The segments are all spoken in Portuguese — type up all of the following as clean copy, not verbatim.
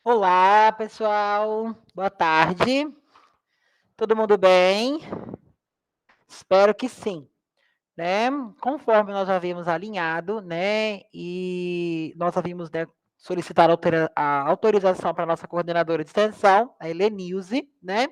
Olá, pessoal. Boa tarde. Todo mundo bem? Espero que sim, né? Conforme nós já havíamos alinhado, né? E nós havíamos, né, solicitar a autorização para a nossa coordenadora de extensão, a Helenilze, né?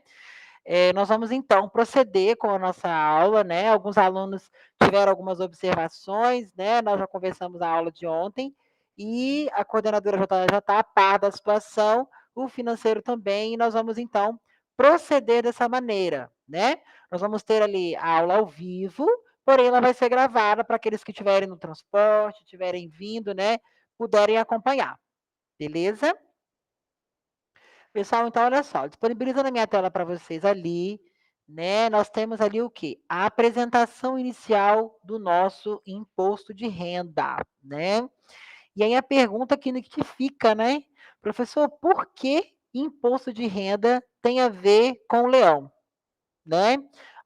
Nós vamos então proceder com a nossa aula, né? Alguns alunos tiveram algumas observações, né? Nós já conversamos na aula de ontem e a coordenadora já tá a par da situação, o financeiro também, e nós vamos então proceder dessa maneira, né? Nós vamos ter ali a aula ao vivo, porém ela vai ser gravada para aqueles que estiverem no transporte, estiverem vindo, né? Puderem acompanhar, beleza? Pessoal, então olha só, disponibilizando a minha tela para vocês ali, né, nós temos ali o quê? A apresentação inicial do nosso imposto de renda, né. E aí a pergunta que fica, né: "Professor, por que imposto de renda tem a ver com o leão?", né.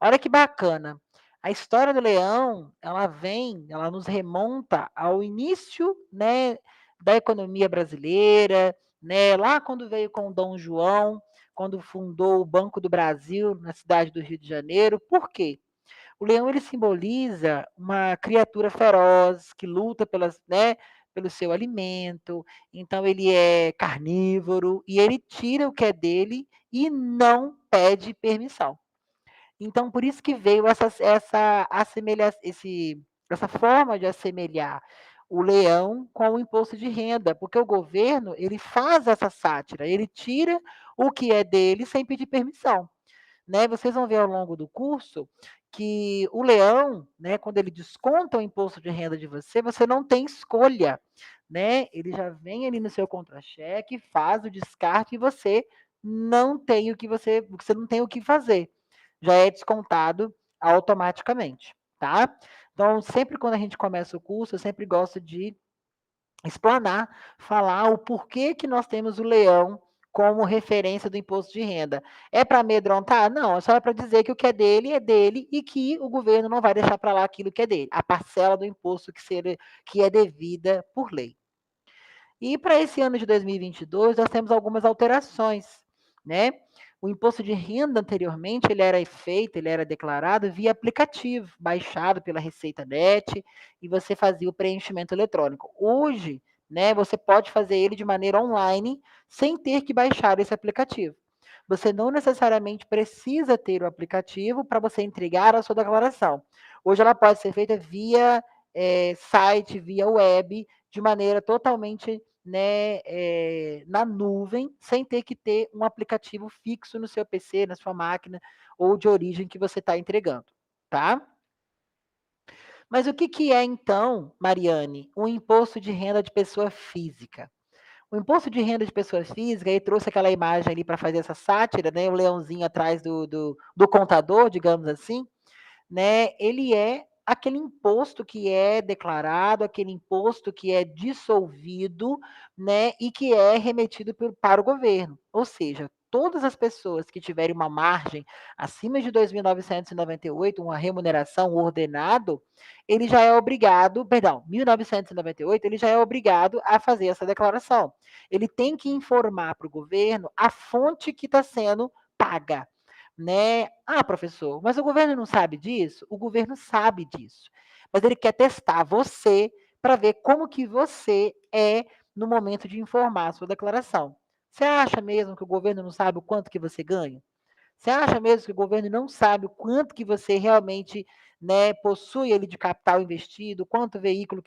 Olha que bacana, a história do leão, ela nos remonta ao início, né, da economia brasileira, né, lá quando veio com Dom João, quando fundou o Banco do Brasil na cidade do Rio de Janeiro. Por quê? O leão ele simboliza uma criatura feroz que luta pelo seu alimento, então ele é carnívoro e ele tira o que é dele e não pede permissão. Então, por isso que veio essa forma de assemelhar o leão com o imposto de renda, porque o governo ele faz essa sátira, ele tira o que é dele sem pedir permissão, né. Vocês vão ver ao longo do curso que o leão, né, quando ele desconta o imposto de renda de você, você não tem escolha, né. Ele já vem ali no seu contra-cheque, faz o descarte e você não tem o que fazer, já é descontado automaticamente, tá? Então, sempre quando a gente começa o curso, eu sempre gosto de explanar, falar o porquê que nós temos o leão como referência do imposto de renda. É para amedrontar? Não, é só para dizer que o que é dele e que o governo não vai deixar para lá aquilo que é dele, a parcela do imposto que é devida por lei. E para esse ano de 2022, nós temos algumas alterações, né? O imposto de renda anteriormente, ele era declarado via aplicativo, baixado pela Receita Net, e você fazia o preenchimento eletrônico. Hoje, né, você pode fazer ele de maneira online, sem ter que baixar esse aplicativo. Você não necessariamente precisa ter o aplicativo para você entregar a sua declaração. Hoje ela pode ser feita via site, via web, de maneira totalmente, né, na nuvem, sem ter que ter um aplicativo fixo no seu PC, na sua máquina ou de origem que você está entregando, tá? Mas o que, que é então, Mariane, o imposto de renda de pessoa física? O imposto de renda de pessoa física, aí trouxe aquela imagem ali para fazer essa sátira, né? O leãozinho atrás do contador, digamos assim, né, ele é aquele imposto que é declarado, aquele imposto que é dissolvido, né, e que é remetido para o governo. Ou seja, todas as pessoas que tiverem uma margem acima de 2.998, uma remuneração, ordenado, ele já é obrigado, perdão, 1.998, ele já é obrigado a fazer essa declaração. Ele tem que informar para o governo a fonte que está sendo paga, né? Ah, professor, mas o governo não sabe disso? O governo sabe disso, mas ele quer testar você para ver como que você é no momento de informar a sua declaração. Você acha mesmo que o governo não sabe o quanto que você ganha? Você acha mesmo que o governo não sabe o quanto que você realmente, né, possui ele de capital investido, quanto veículo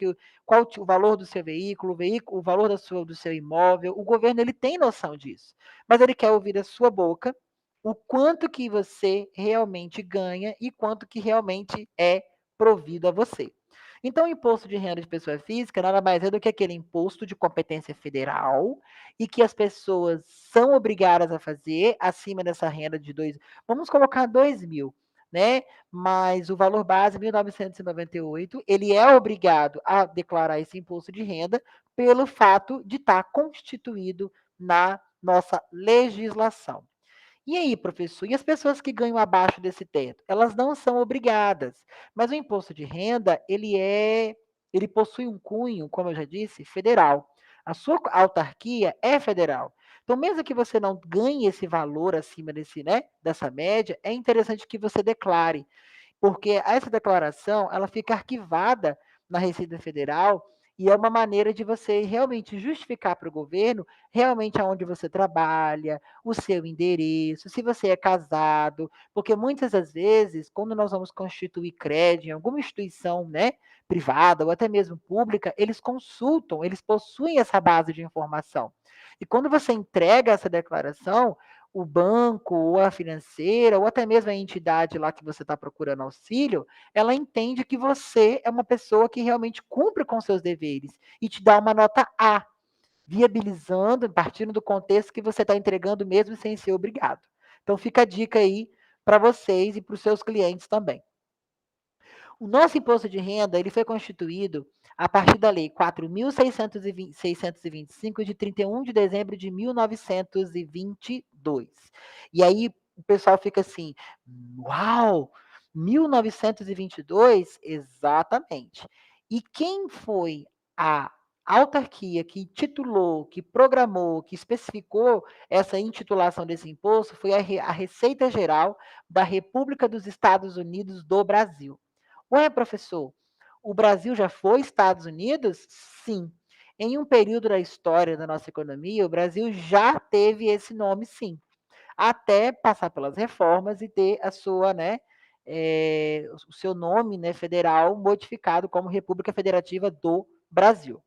qual o valor do seu veículo, o valor do seu imóvel? O governo ele tem noção disso, mas ele quer ouvir da sua boca o quanto que você realmente ganha e quanto que realmente é provido a você. Então, o imposto de renda de pessoa física nada mais é do que aquele imposto de competência federal e que as pessoas são obrigadas a fazer acima dessa renda de vamos colocar 2.000, né? Mas o valor base, 1.998, ele é obrigado a declarar esse imposto de renda pelo fato de estar constituído na nossa legislação. E aí, professor, e as pessoas que ganham abaixo desse teto? Elas não são obrigadas, mas o imposto de renda, ele possui um cunho, como eu já disse, federal. A sua autarquia é federal. Então, mesmo que você não ganhe esse valor acima desse, né, dessa média, é interessante que você declare, porque essa declaração, ela fica arquivada na Receita Federal e é uma maneira de você realmente justificar para o governo realmente aonde você trabalha, o seu endereço, se você é casado, porque muitas das vezes, quando nós vamos constituir crédito em alguma instituição, né, privada ou até mesmo pública, eles consultam, eles possuem essa base de informação. E quando você entrega essa declaração, o banco, ou a financeira, ou até mesmo a entidade lá que você está procurando auxílio, ela entende que você é uma pessoa que realmente cumpre com seus deveres e te dá uma nota A, viabilizando, partindo do contexto que você está entregando mesmo sem ser obrigado. Então fica a dica aí para vocês e para os seus clientes também. O nosso imposto de renda, ele foi constituído a partir da Lei 4.625, de 31 de dezembro de 1922. E aí o pessoal fica assim, uau, 1922? Exatamente. E quem foi a autarquia que titulou, que programou, que especificou essa intitulação desse imposto foi a Receita Geral da República dos Estados Unidos do Brasil. Ué, professor, o Brasil já foi Estados Unidos? Sim. Em um período da história da nossa economia, o Brasil já teve esse nome, sim, até passar pelas reformas e ter a sua, né, o seu nome, né, federal modificado como República Federativa do Brasil.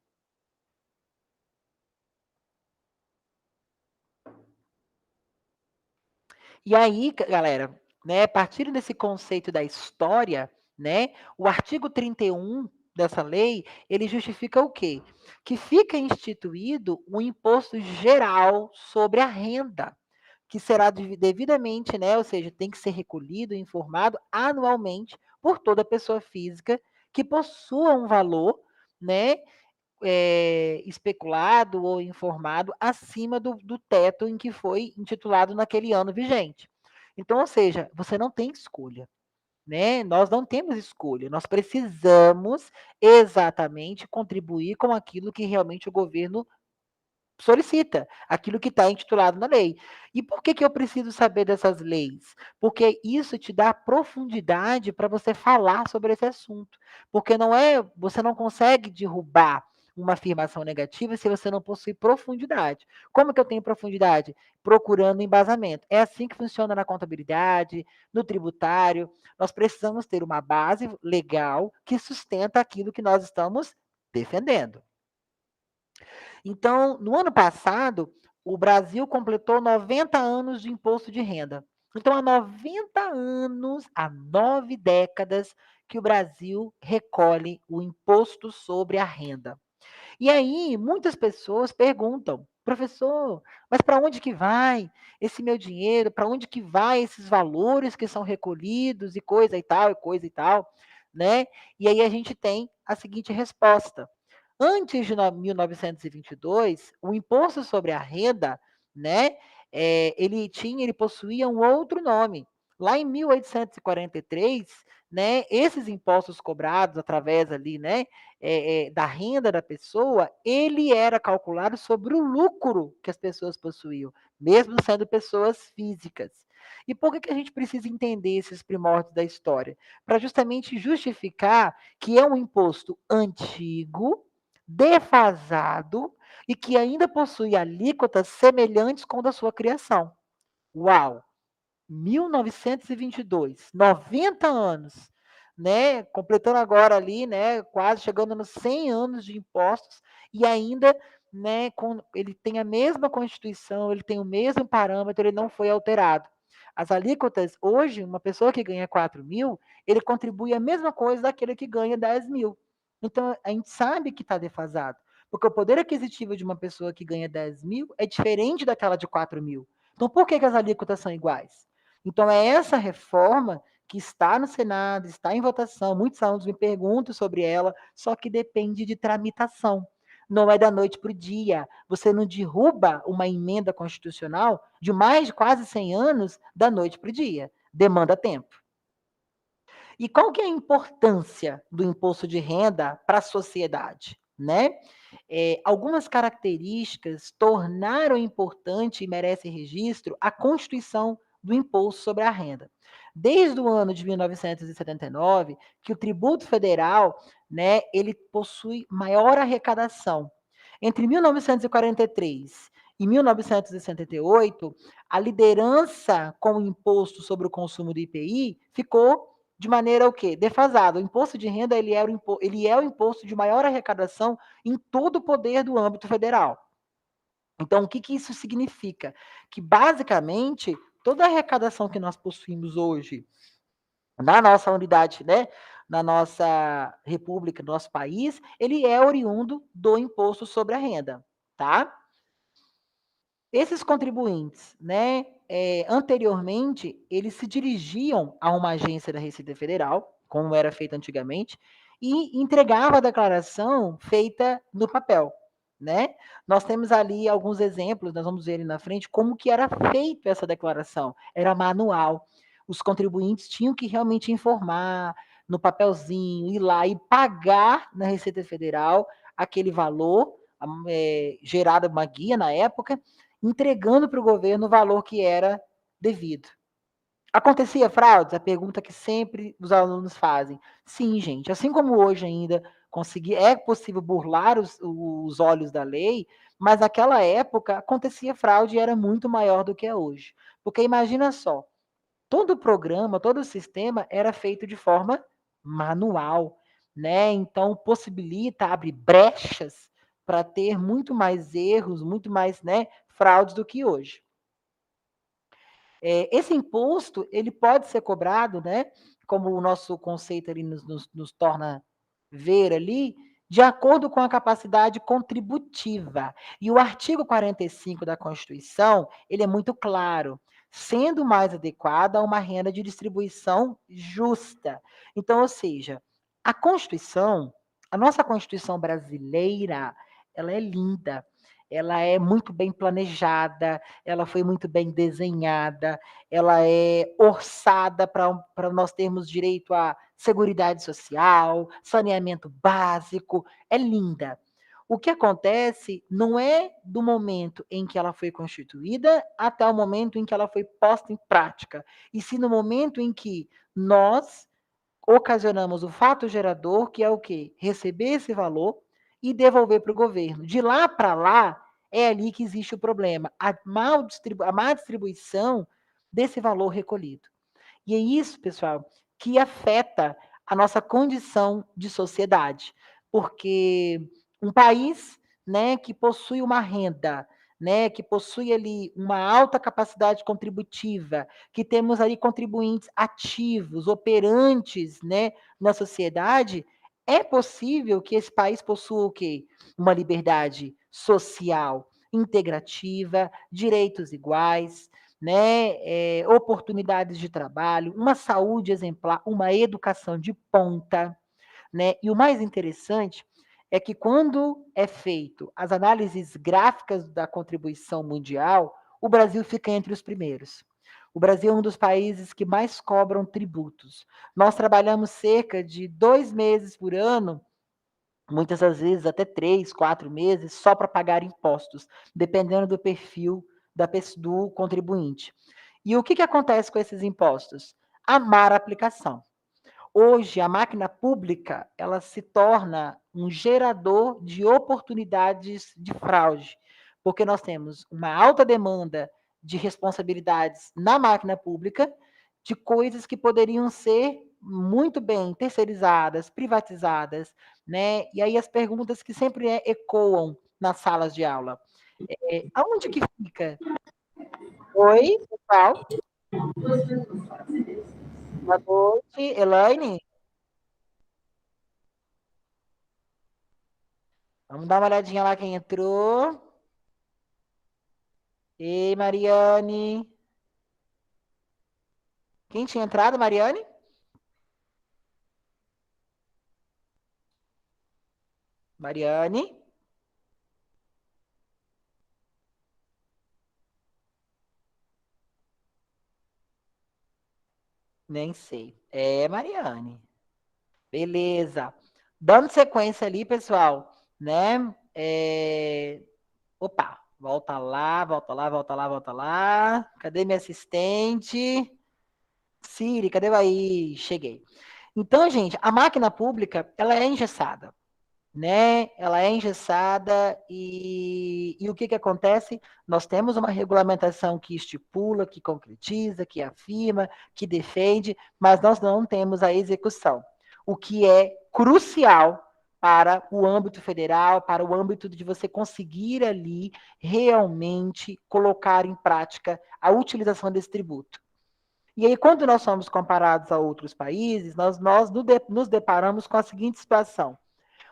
E aí, galera, né, partindo desse conceito da história, né, o artigo 31 dessa lei, ele justifica o quê? Que fica instituído um imposto geral sobre a renda, que será devidamente, né, ou seja, tem que ser recolhido e informado anualmente por toda pessoa física que possua um valor, né, especulado ou informado acima do teto em que foi intitulado naquele ano vigente. Então, ou seja, você não tem escolha, né? Nós não temos escolha, nós precisamos exatamente contribuir com aquilo que realmente o governo solicita, aquilo que está intitulado na lei. E por que, que eu preciso saber dessas leis? Porque isso te dá profundidade para você falar sobre esse assunto. Porque não é, você não consegue derrubar uma afirmação negativa se você não possui profundidade. Como que eu tenho profundidade? Procurando embasamento. É assim que funciona na contabilidade, no tributário. Nós precisamos ter uma base legal que sustenta aquilo que nós estamos defendendo. Então, no ano passado, o Brasil completou 90 anos de imposto de renda. Então, há 90 anos, há 9 décadas, que o Brasil recolhe o imposto sobre a renda. E aí, muitas pessoas perguntam, professor, mas para onde que vai esse meu dinheiro? Para onde que vai esses valores que são recolhidos e coisa e tal, né? E aí a gente tem a seguinte resposta. Antes de 1922, o imposto sobre a renda, né, ele possuía um outro nome. Lá em 1843, né, esses impostos cobrados através ali, né, da renda da pessoa, ele era calculado sobre o lucro que as pessoas possuíam, mesmo sendo pessoas físicas. E por que a gente precisa entender esses primórdios da história? Para justamente justificar que é um imposto antigo, defasado e que ainda possui alíquotas semelhantes com a da sua criação. Uau! 1922, 90 anos, né? Completando agora ali, né? Quase chegando nos 100 anos de impostos e ainda, né? Ele tem a mesma constituição, ele tem o mesmo parâmetro, ele não foi alterado. As alíquotas, hoje, uma pessoa que ganha 4 mil, ele contribui a mesma coisa daquele que ganha 10 mil. Então, a gente sabe que está defasado, porque o poder aquisitivo de uma pessoa que ganha 10 mil é diferente daquela de 4 mil. Então, por que as alíquotas são iguais? Então, é essa reforma que está no Senado, está em votação. Muitos alunos me perguntam sobre ela, só que depende de tramitação. Não é da noite para o dia. Você não derruba uma emenda constitucional de mais de quase 100 anos da noite para o dia. Demanda tempo. E qual que é a importância do imposto de renda para a sociedade, né? algumas características tornaram importante e merece registro a constituição do imposto sobre a renda. Desde o ano de 1979, que o tributo federal, né, ele possui maior arrecadação. Entre 1943 e 1978, a liderança com o imposto sobre o consumo do IPI ficou de maneira o quê? Defasada. O imposto de renda ele é o imposto de maior arrecadação em todo o poder do âmbito federal. Então, o que, que isso significa? Que, basicamente, toda a arrecadação que nós possuímos hoje na nossa unidade, né, na nossa república, no nosso país, ele é oriundo do imposto sobre a renda, tá? Esses contribuintes, né, anteriormente, eles se dirigiam a uma agência da Receita Federal, como era feito antigamente, e entregava a declaração feita no papel, né? Nós temos ali alguns exemplos, nós vamos ver ali na frente como que era feita essa declaração. Era manual. Os contribuintes tinham que realmente informar no papelzinho, ir lá e pagar na Receita Federal aquele valor, gerada uma guia na época, entregando para o governo o valor que era devido. Acontecia fraudes? A pergunta que sempre os alunos fazem. Sim, gente. Assim como hoje ainda é possível burlar os olhos da lei, mas naquela época acontecia fraude e era muito maior do que é hoje. Porque imagina só, todo o programa, todo o sistema era feito de forma manual, né? Então possibilita, abre brechas para ter muito mais erros, muito mais, né, fraudes do que hoje. Esse imposto, ele pode ser cobrado, né, como o nosso conceito ali nos torna ver ali, de acordo com a capacidade contributiva. E o artigo 45 da Constituição, ele é muito claro, sendo mais adequada a uma renda de distribuição justa. Então, ou seja, a Constituição, a nossa Constituição brasileira, ela é linda, ela é muito bem planejada, ela foi muito bem desenhada, ela é orçada para nós termos direito à seguridade social, saneamento básico, é linda. O que acontece não é do momento em que ela foi constituída até o momento em que ela foi posta em prática, e sim no momento em que nós ocasionamos o fato gerador, que é o quê? Receber esse valor e devolver para o governo. De lá para lá, é ali que existe o problema, a má distribuição desse valor recolhido. E é isso, pessoal, que afeta a nossa condição de sociedade, porque um país, né, que possui uma renda, né, que possui ali uma alta capacidade contributiva, que temos ali contribuintes ativos, operantes, né, na sociedade, é possível que esse país possua o quê? Uma liberdade social, integrativa, direitos iguais, né, oportunidades de trabalho, uma saúde exemplar, uma educação de ponta, né? E o mais interessante é que quando é feito as análises gráficas da contribuição mundial, o Brasil fica entre os primeiros. O Brasil é um dos países que mais cobram tributos. Nós trabalhamos cerca de 2 meses por ano, muitas das vezes até 3, 4 meses, só para pagar impostos, dependendo do perfil do contribuinte. E o que, que acontece com esses impostos? A má aplicação. Hoje, a máquina pública, ela se torna um gerador de oportunidades de fraude, porque nós temos uma alta demanda de responsabilidades na máquina pública, de coisas que poderiam ser muito bem terceirizadas, privatizadas, né? E aí as perguntas que sempre ecoam nas salas de aula. Aonde que fica? Oi, pessoal? Boa noite, Elaine. Vamos dar uma olhadinha lá quem entrou. Ei, Mariane. Quem tinha entrado, Mariane? Mariane? Nem sei. É, Mariane. Beleza. Dando sequência ali, pessoal, né? Opa, volta lá, volta lá, volta lá, volta lá. Cadê minha assistente? Siri, cadê aí? Cheguei. Então, gente, a máquina pública, ela é engessada, né? Ela é engessada e o que acontece? Nós temos uma regulamentação que estipula, que concretiza, que afirma, que defende, mas nós não temos a execução, o que é crucial para o âmbito federal, para o âmbito de você conseguir ali realmente colocar em prática a utilização desse tributo. E aí, quando nós somos comparados a outros países, nós nos deparamos com a seguinte situação: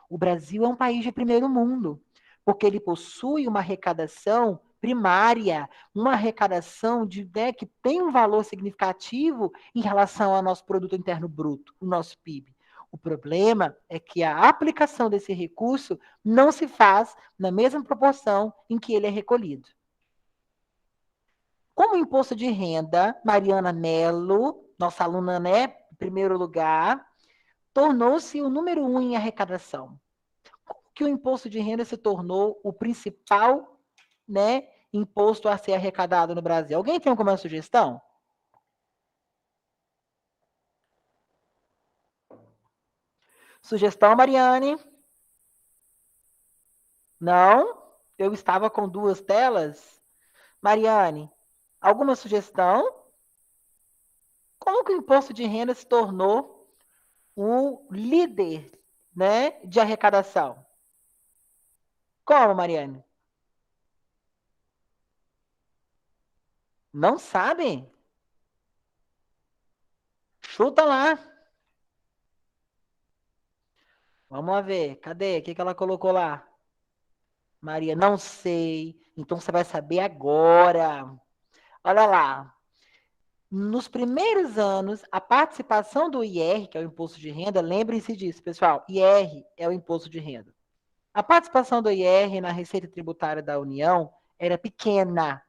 o Brasil é um país de primeiro mundo, porque ele possui uma arrecadação primária, uma arrecadação né, que tem um valor significativo em relação ao nosso produto interno bruto, o nosso PIB. O problema é que a aplicação desse recurso não se faz na mesma proporção em que ele é recolhido. Como o imposto de renda, Mariana Mello, nossa aluna, né, em primeiro lugar, tornou-se o número 1 em arrecadação. Como que o imposto de renda se tornou o principal, né, imposto a ser arrecadado no Brasil? Alguém tem alguma sugestão? Sugestão, Mariane? Não? Eu estava com duas telas? Mariane, alguma sugestão? Como que o imposto de renda se tornou o líder, né, de arrecadação? Como, Mariane? Não sabem? Chuta lá. Vamos lá ver. Cadê? O que ela colocou lá? Maria, não sei. Então você vai saber agora. Olha lá. Nos primeiros anos, a participação do IR, que é o imposto de renda, lembrem-se disso, pessoal. IR é o imposto de renda. A participação do IR na Receita Tributária da União era pequena.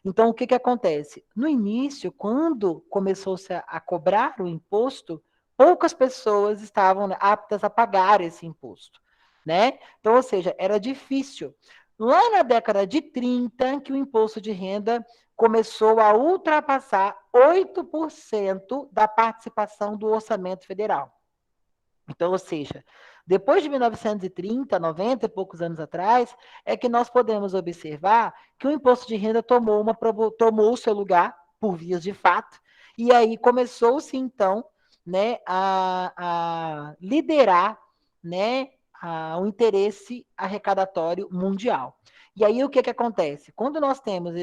Então, o que acontece? No início, quando começou-se a cobrar o imposto, poucas pessoas estavam aptas a pagar esse imposto, né? Então, ou seja, era difícil. Lá na década de 30, que o imposto de renda começou a ultrapassar 8% da participação do orçamento federal. Então, ou seja, depois de 1930, 90 e poucos anos atrás, é que nós podemos observar que o imposto de renda tomou o seu lugar por vias de fato, e aí começou-se, então, né, a liderar, né, o interesse arrecadatório mundial. E aí o que acontece? Quando nós temos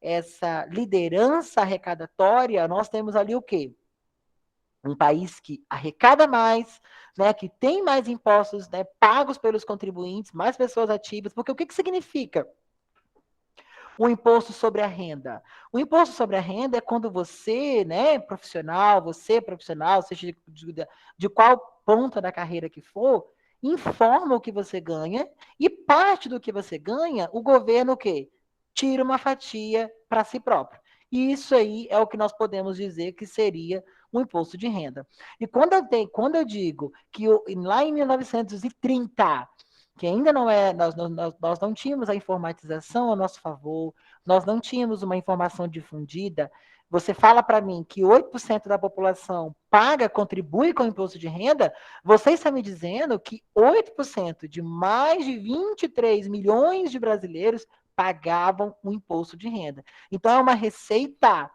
essa liderança arrecadatória, nós temos ali o quê? Um país que arrecada mais, né, que tem mais impostos, né, pagos pelos contribuintes, mais pessoas ativas, porque o que significa o imposto sobre a renda? O imposto sobre a renda é quando você, né, profissional, seja de qual ponta da carreira que for, informa o que você ganha e parte do que você ganha, o governo o quê? Tira uma fatia para si próprio. E isso aí é o que nós podemos dizer que seria o imposto de renda. E quando eu digo que lá em 1930 que ainda não é, nós não tínhamos a informatização a nosso favor, nós não tínhamos uma informação difundida. Você fala para mim que 8% da população contribui com o imposto de renda, você está me dizendo que 8% de mais de 23 milhões de brasileiros pagavam o imposto de renda. Então, é uma receita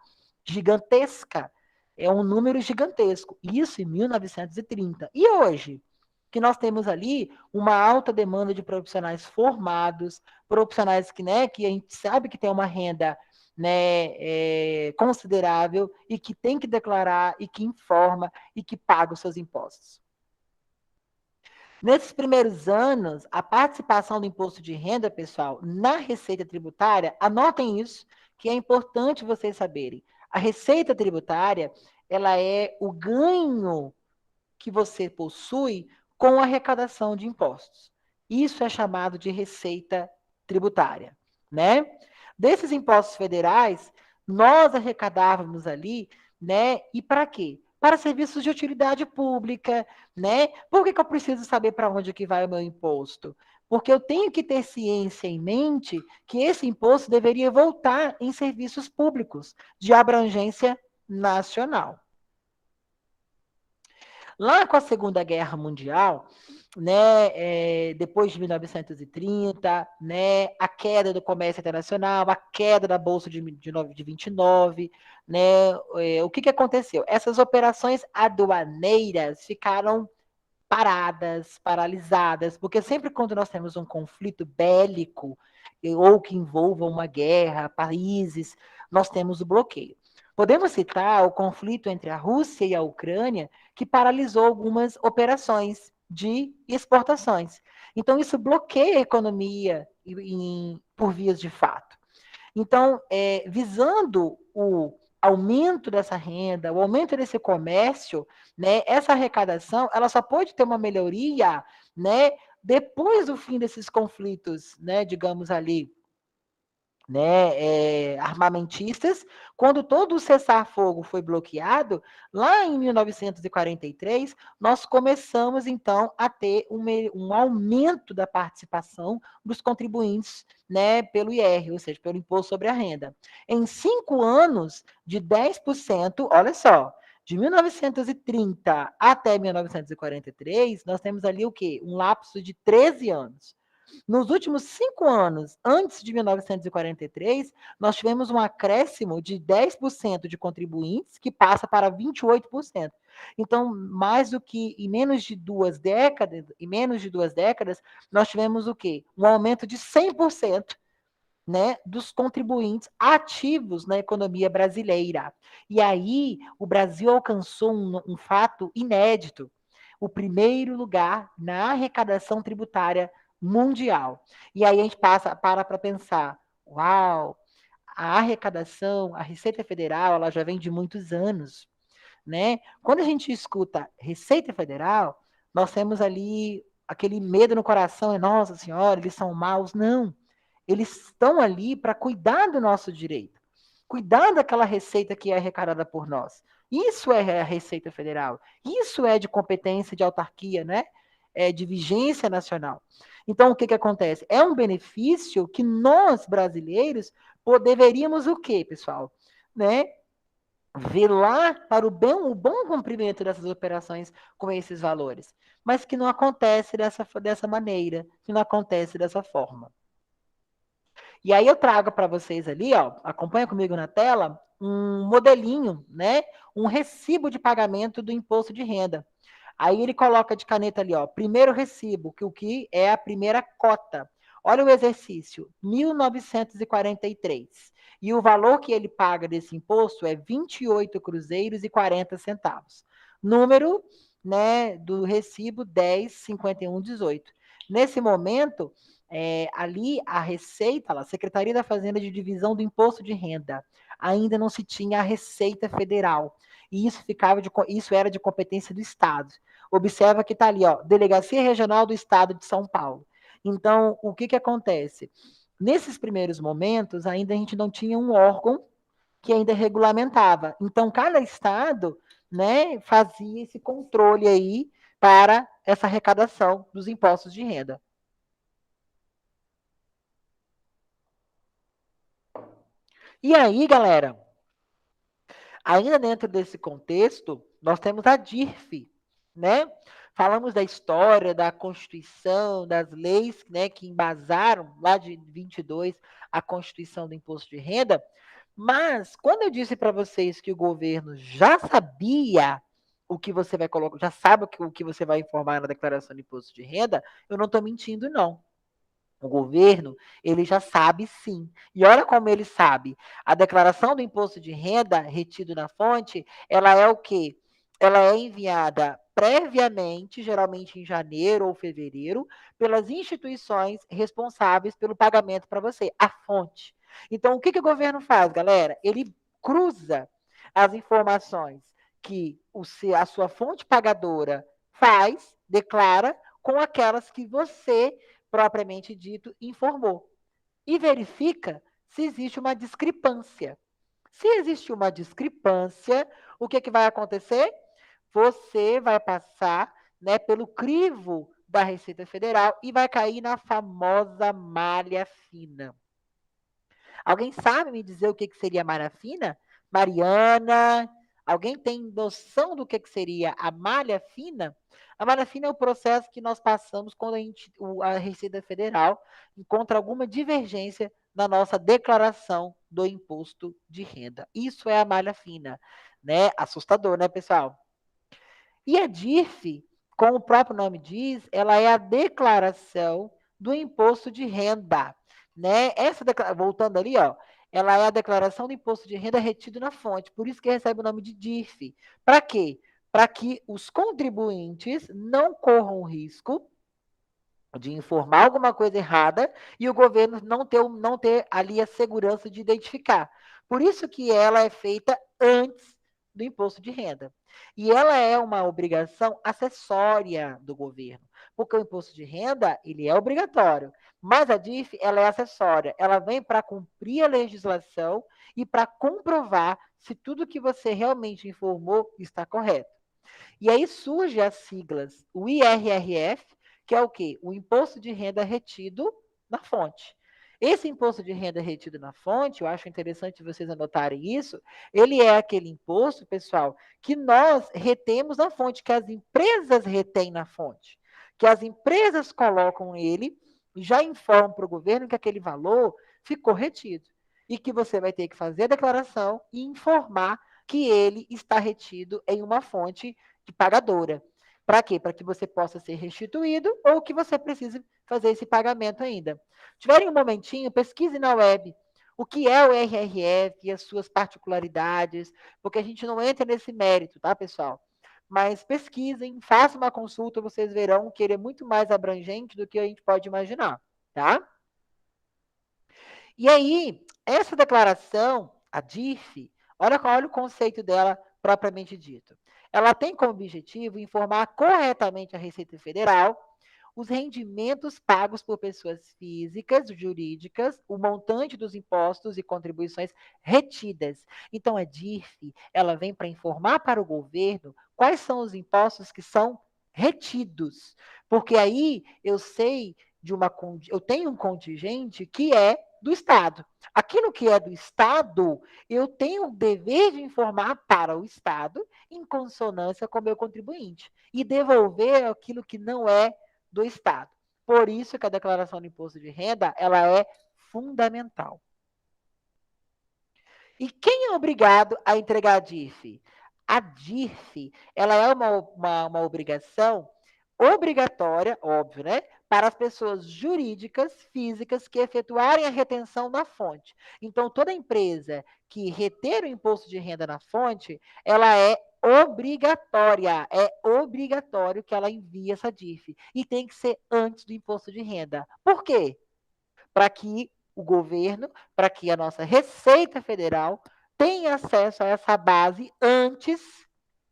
gigantesca, é um número gigantesco. Isso em 1930. E hoje? Que nós temos ali uma alta demanda de profissionais formados, profissionais que a gente sabe que tem uma renda, né, considerável e que tem que declarar e que informa e que paga os seus impostos. Nesses primeiros anos, a participação do imposto de renda, pessoal, na receita tributária, anotem isso, que é importante vocês saberem. A receita tributária, ela é o ganho que você possui com a arrecadação de impostos. Isso é chamado de receita tributária, né? Desses impostos federais, nós arrecadávamos ali, né? E para quê? Para serviços de utilidade pública, né? Por que eu preciso saber para onde que vai o meu imposto? Porque eu tenho que ter ciência em mente que esse imposto deveria voltar em serviços públicos de abrangência nacional. Lá com a Segunda Guerra Mundial, né, depois de 1930, né, a queda do comércio internacional, a queda da Bolsa de 29, né, o que aconteceu? Essas operações aduaneiras ficaram paradas, paralisadas, porque sempre quando nós temos um conflito bélico, ou que envolva uma guerra, países, nós temos o bloqueio. Podemos citar o conflito entre a Rússia e a Ucrânia, que paralisou algumas operações de exportações. Então, isso bloqueia a economia por vias de fato. Então, visando o aumento dessa renda, o aumento desse comércio, né, essa arrecadação, ela só pode ter uma melhoria, né, depois do fim desses conflitos, né, digamos ali, né, armamentistas, quando todo o cessar-fogo foi bloqueado, lá em 1943, nós começamos, então, a ter um aumento da participação dos contribuintes, né, pelo IR, ou seja, pelo Imposto sobre a Renda. Em 5 anos, de 10%, olha só, de 1930 até 1943, nós temos ali o quê? Um lapso de 13 anos. Nos últimos 5 anos, antes de 1943, nós tivemos um acréscimo de 10% de contribuintes, que passa para 28%. Então, mais do que em menos de 2 décadas, nós tivemos o quê? Um aumento de 100%, né, dos contribuintes ativos na economia brasileira. E aí, o Brasil alcançou um fato inédito: o primeiro lugar na arrecadação tributária mundial. E aí a gente para pensar, uau, a arrecadação, a Receita Federal, ela já vem de muitos anos, né? Quando a gente escuta Receita Federal, nós temos ali aquele medo no coração, nossa senhora, eles são maus. Não, eles estão ali para cuidar do nosso direito, cuidar daquela receita que é arrecadada por nós. Isso é a Receita Federal. Isso é de competência de autarquia, né? É de vigência nacional. Então, o que acontece? É um benefício que nós, brasileiros, deveríamos o quê, pessoal? Né? Velar para o bom cumprimento dessas operações com esses valores. Mas que não acontece dessa maneira, que não acontece dessa forma. E aí eu trago para vocês ali, ó, acompanha comigo na tela, um modelinho, né? Um recibo de pagamento do imposto de renda. Aí ele coloca de caneta ali, ó, primeiro recibo, que o que é a primeira cota. Olha o exercício, 1943. E o valor que ele paga desse imposto é 28 cruzeiros e 40 centavos. Número, né, do recibo 105118. Nesse momento, ali a Receita, a Secretaria da Fazenda de Divisão do Imposto de Renda, ainda não se tinha a Receita Federal. E isso era de competência do Estado. Observa que está ali, ó, Delegacia Regional do Estado de São Paulo. Então, o que acontece? Nesses primeiros momentos, ainda a gente não tinha um órgão que ainda regulamentava. Então, cada estado, né, fazia esse controle aí para essa arrecadação dos impostos de renda. E aí, galera, ainda dentro desse contexto, nós temos a DIRF, né? Falamos da história, da Constituição, das leis, né, que embasaram lá de 22 a Constituição do Imposto de Renda, mas quando eu disse para vocês que o governo já sabia o que você vai colocar, já sabe o que você vai informar na declaração de imposto de renda, eu não estou mentindo, não. O governo, ele já sabe sim. E olha como ele sabe. A declaração do imposto de renda retido na fonte, ela é o quê? Ela é enviada previamente, geralmente em janeiro ou fevereiro, pelas instituições responsáveis pelo pagamento para você, a fonte. Então, o que o governo faz, galera? Ele cruza as informações que a sua fonte pagadora faz, declara, com aquelas que você propriamente dito, informou. E verifica se existe uma discrepância. Se existe uma discrepância, o que vai acontecer? Você vai passar, né, pelo crivo da Receita Federal e vai cair na famosa malha fina. Alguém sabe me dizer o que seria malha fina? Mariana, alguém tem noção do que seria a malha fina? A malha fina é o processo que nós passamos quando a Receita Federal encontra alguma divergência na nossa declaração do imposto de renda. Isso é a malha fina, né? Assustador, né, pessoal? E a DIRF, como o próprio nome diz, ela é a declaração do imposto de renda, né? Voltando ali, ó, ela é a declaração do imposto de renda retido na fonte, por isso que recebe o nome de DIRF. Para quê? Para que os contribuintes não corram o risco de informar alguma coisa errada e o governo não ter ali a segurança de identificar. Por isso que ela é feita antes do imposto de renda. E ela é uma obrigação acessória do governo, porque o imposto de renda, ele é obrigatório, mas a DIF, ela é acessória, ela vem para cumprir a legislação e para comprovar se tudo que você realmente informou está correto. E aí surgem as siglas, o IRRF, que é o quê? O Imposto de Renda Retido na fonte. Esse imposto de renda retido na fonte, eu acho interessante vocês anotarem isso, ele é aquele imposto, pessoal, que nós retemos na fonte, que as empresas retêm na fonte, que as empresas colocam ele e já informam para o governo que aquele valor ficou retido e que você vai ter que fazer a declaração e informar que ele está retido em uma fonte pagadora. Para quê? Para que você possa ser restituído ou que você precise fazer esse pagamento ainda. Tiverem um momentinho, pesquise na web o que é o RRF e as suas particularidades, porque a gente não entra nesse mérito, tá, pessoal? Mas pesquisem, façam uma consulta, vocês verão que ele é muito mais abrangente do que a gente pode imaginar, tá? E aí, essa declaração, a DIF, olha o conceito dela propriamente dito. Ela tem como objetivo informar corretamente a Receita Federal os rendimentos pagos por pessoas físicas, jurídicas, o montante dos impostos e contribuições retidas. Então, a DIRF, ela vem para informar para o governo quais são os impostos que são retidos. Porque aí eu sei eu tenho um contingente que é do Estado. Aquilo que é do Estado, eu tenho o dever de informar para o Estado em consonância com o meu contribuinte e devolver aquilo que não é do Estado. Por isso que a declaração do imposto de renda, ela é fundamental. E quem é obrigado a entregar a DIRF? A DIRF, ela é uma obrigação obrigatória, óbvio, né? Para as pessoas jurídicas, físicas, que efetuarem a retenção na fonte. Então, toda empresa que reter o imposto de renda na fonte, ela é obrigatória, é obrigatório que ela envie essa DIRF. E tem que ser antes do imposto de renda. Por quê? Para que o governo, para que a nossa Receita Federal tenha acesso a essa base antes,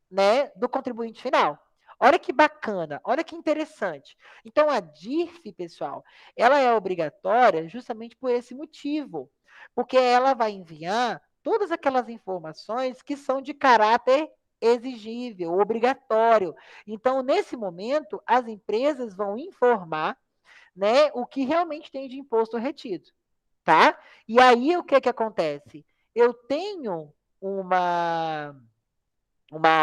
né, do contribuinte final. Olha que bacana, olha que interessante. Então, a DIRF, pessoal, ela é obrigatória justamente por esse motivo, porque ela vai enviar todas aquelas informações que são de caráter exigível, obrigatório. Então, nesse momento, as empresas vão informar, né, o que realmente tem de imposto retido, tá? E aí, o que acontece? Eu tenho uma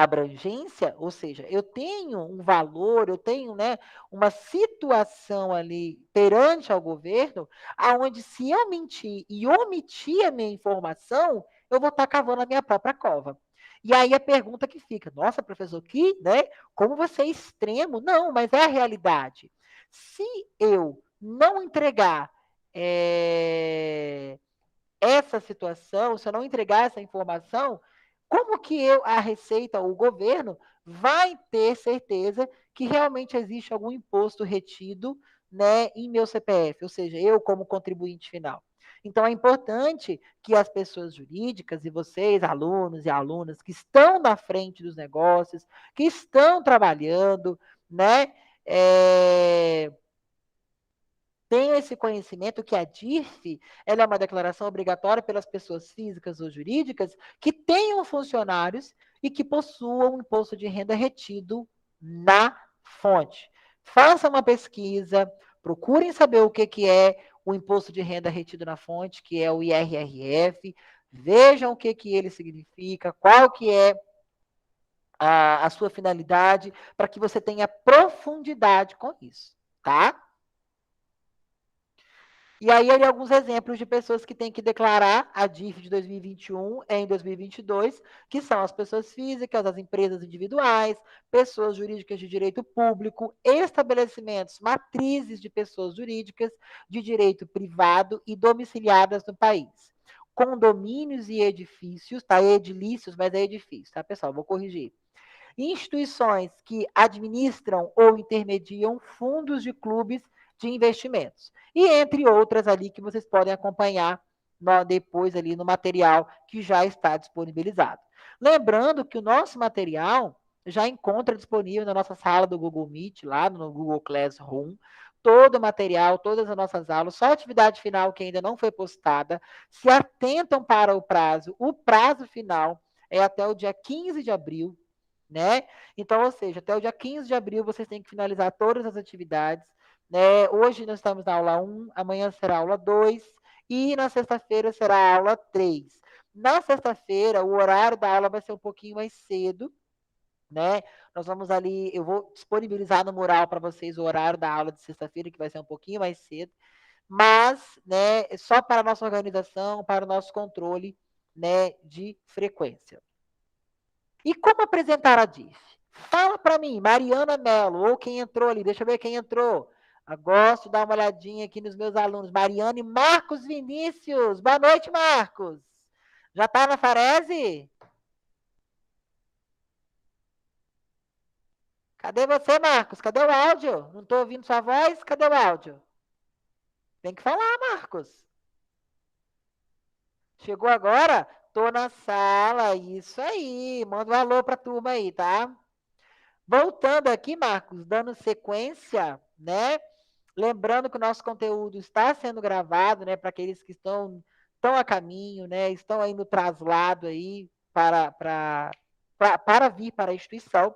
abrangência, ou seja, eu tenho um valor, eu tenho, né, uma situação ali perante ao governo, aonde se eu mentir e omitir a minha informação, eu vou estar cavando a minha própria cova. E aí a pergunta que fica, nossa, professor, né, como você é extremo? Não, mas é a realidade. Se eu não entregar essa situação, se eu não entregar essa informação, como que a Receita, o governo, vai ter certeza que realmente existe algum imposto retido, né, em meu CPF, ou seja, eu como contribuinte final? Então, é importante que as pessoas jurídicas e vocês, alunos e alunas, que estão na frente dos negócios, que estão trabalhando, né, tenham esse conhecimento que a DIRF ela é uma declaração obrigatória pelas pessoas físicas ou jurídicas que tenham funcionários e que possuam um imposto de renda retido na fonte. Façam uma pesquisa, procurem saber o que é o imposto de renda retido na fonte, que é o IRRF, vejam o que ele significa, qual que é a sua finalidade, para que você tenha profundidade com isso, tá? E aí, ali, alguns exemplos de pessoas que têm que declarar a DIF de 2021 em 2022, que são as pessoas físicas, as empresas individuais, pessoas jurídicas de direito público, estabelecimentos, matrizes de pessoas jurídicas de direito privado e domiciliadas no país. Condomínios e edifícios, tá? Edilícios, mas é edifício, tá, pessoal? Vou corrigir. Instituições que administram ou intermediam fundos de clubes de investimentos. E entre outras ali que vocês podem acompanhar depois ali no material que já está disponibilizado. Lembrando que o nosso material já encontra disponível na nossa sala do Google Meet, lá no Google Classroom, todo o material, todas as nossas aulas, só a atividade final que ainda não foi postada. Se atentam para o prazo final é até o dia 15 de abril, né? Então, ou seja, até o dia 15 de abril vocês têm que finalizar todas as atividades, né? Hoje nós estamos na aula 1, amanhã será a aula 2 e na sexta-feira será a aula 3. Na sexta-feira, o horário da aula vai ser um pouquinho mais cedo, né? Nós vamos ali, eu vou disponibilizar no mural para vocês o horário da aula de sexta-feira, que vai ser um pouquinho mais cedo, mas, né, só para a nossa organização, para o nosso controle, né, de frequência. E como apresentar a DIF? Fala para mim, Mariana Mello, ou quem entrou ali, deixa eu ver quem entrou. Eu gosto de dar uma olhadinha aqui nos meus alunos. Mariana e Marcos Vinícius. Boa noite, Marcos. Já está na Farese? Cadê você, Marcos? Cadê o áudio? Não estou ouvindo sua voz? Cadê o áudio? Tem que falar, Marcos. Chegou agora? Tô na sala, isso aí. Manda um alô para a turma aí, tá? Voltando aqui, Marcos, dando sequência, né? Lembrando que o nosso conteúdo está sendo gravado, né? Para aqueles que estão a caminho, né? Estão aí no traslado aí para vir para a instituição.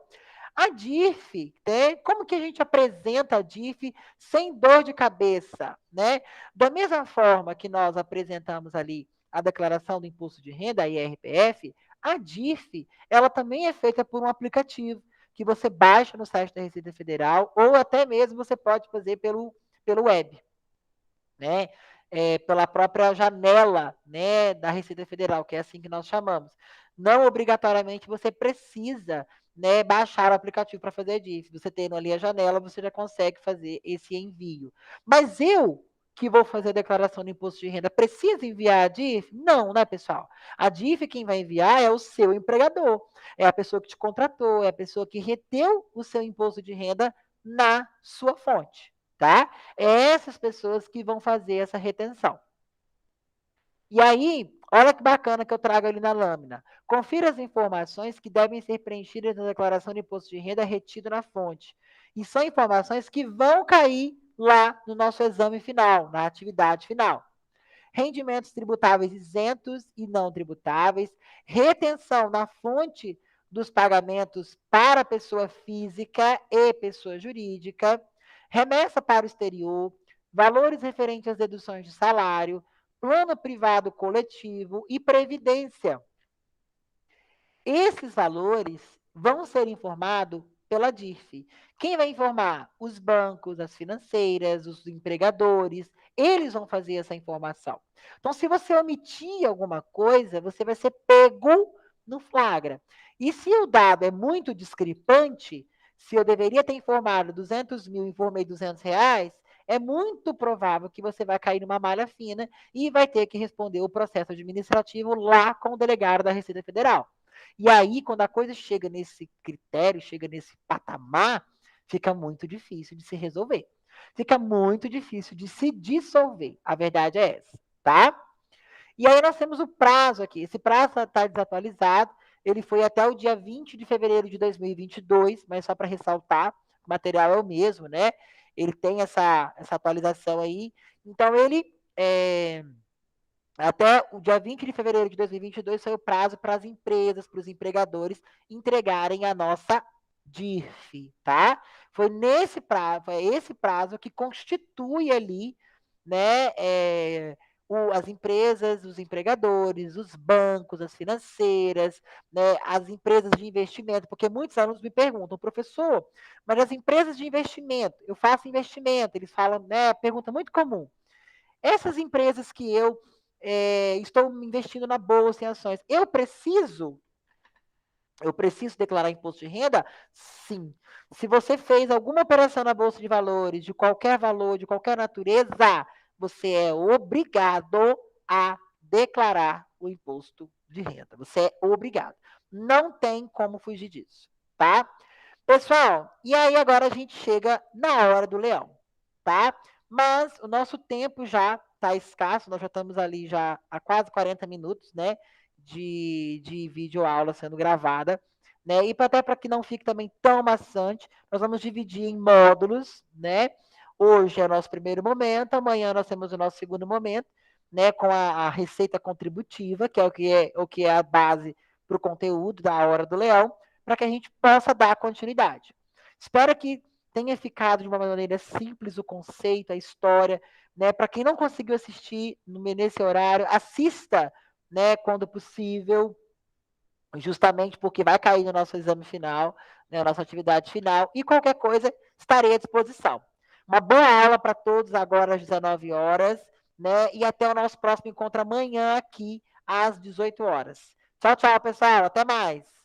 A DIF, né? Como que a gente apresenta a DIF sem dor de cabeça, né? Da mesma forma que nós apresentamos ali a declaração do imposto de renda, a IRPF, a DIF, ela também é feita por um aplicativo que você baixa no site da Receita Federal ou até mesmo você pode fazer pelo web, né? Pela própria janela, né, da Receita Federal, que é assim que nós chamamos. Não obrigatoriamente você precisa, né, baixar o aplicativo para fazer a DIF. Você tendo ali a janela, você já consegue fazer esse envio. Mas eu, que vou fazer a declaração do imposto de renda, preciso enviar a DIF? Não, né, pessoal? A DIF quem vai enviar é o seu empregador, é a pessoa que te contratou, é a pessoa que reteu o seu imposto de renda na sua fonte, tá? É essas pessoas que vão fazer essa retenção. E aí, olha que bacana que eu trago ali na lâmina. Confira as informações que devem ser preenchidas na declaração de imposto de renda retido na fonte. E são informações que vão cair lá no nosso exame final, na atividade final. Rendimentos tributáveis isentos e não tributáveis, retenção na fonte dos pagamentos para pessoa física e pessoa jurídica, remessa para o exterior, valores referentes às deduções de salário, plano privado coletivo e previdência. Esses valores vão ser informados pela DIF. Quem vai informar? Os bancos, as financeiras, os empregadores, eles vão fazer essa informação. Então, se você omitir alguma coisa, você vai ser pego no flagra. E se o dado é muito discrepante, se eu deveria ter informado 200 mil e informei 200 reais, é muito provável que você vai cair numa malha fina e vai ter que responder o processo administrativo lá com o delegado da Receita Federal. E aí, quando a coisa chega nesse critério, chega nesse patamar, fica muito difícil de se resolver. Fica muito difícil de se dissolver. A verdade é essa, tá? E aí nós temos o prazo aqui. Esse prazo está desatualizado. Ele foi até o dia 20 de fevereiro de 2022, mas só para ressaltar, o material é o mesmo, né? Ele tem essa atualização aí. Então, ele até o dia 20 de fevereiro de 2022 foi o prazo para as empresas, para os empregadores entregarem a nossa DIRF, tá? Foi nesse prazo, foi esse prazo que constitui ali, né, as empresas, os empregadores, os bancos, as financeiras, né, as empresas de investimento, porque muitos alunos me perguntam, professor, mas as empresas de investimento, eu faço investimento, eles falam, né, pergunta muito comum, essas empresas que eu estou investindo na bolsa em ações, eu preciso declarar imposto de renda? Sim. Se você fez alguma operação na Bolsa de Valores, de qualquer valor, de qualquer natureza, você é obrigado a declarar o imposto de renda. Você é obrigado. Não tem como fugir disso, tá? Pessoal, e aí agora a gente chega na hora do leão, tá? Mas o nosso tempo já está escasso, nós já estamos ali já há quase 40 minutos, né? De vídeo aula sendo gravada, né? E até para que não fique também tão maçante, nós vamos dividir em módulos, né? Hoje é o nosso primeiro momento, amanhã nós temos o nosso segundo momento, né? Com a receita contributiva, que é o que é a base para o conteúdo da Hora do Leão, para que a gente possa dar continuidade. Espero que tenha ficado de uma maneira simples o conceito, a história, né? Para quem não conseguiu assistir nesse horário, assista, né, quando possível, justamente porque vai cair no nosso exame final, né, a nossa atividade final, e qualquer coisa estarei à disposição. Uma boa aula para todos agora às 19 horas, né, e até o nosso próximo encontro amanhã aqui às 18 horas. Tchau, tchau, pessoal, até mais.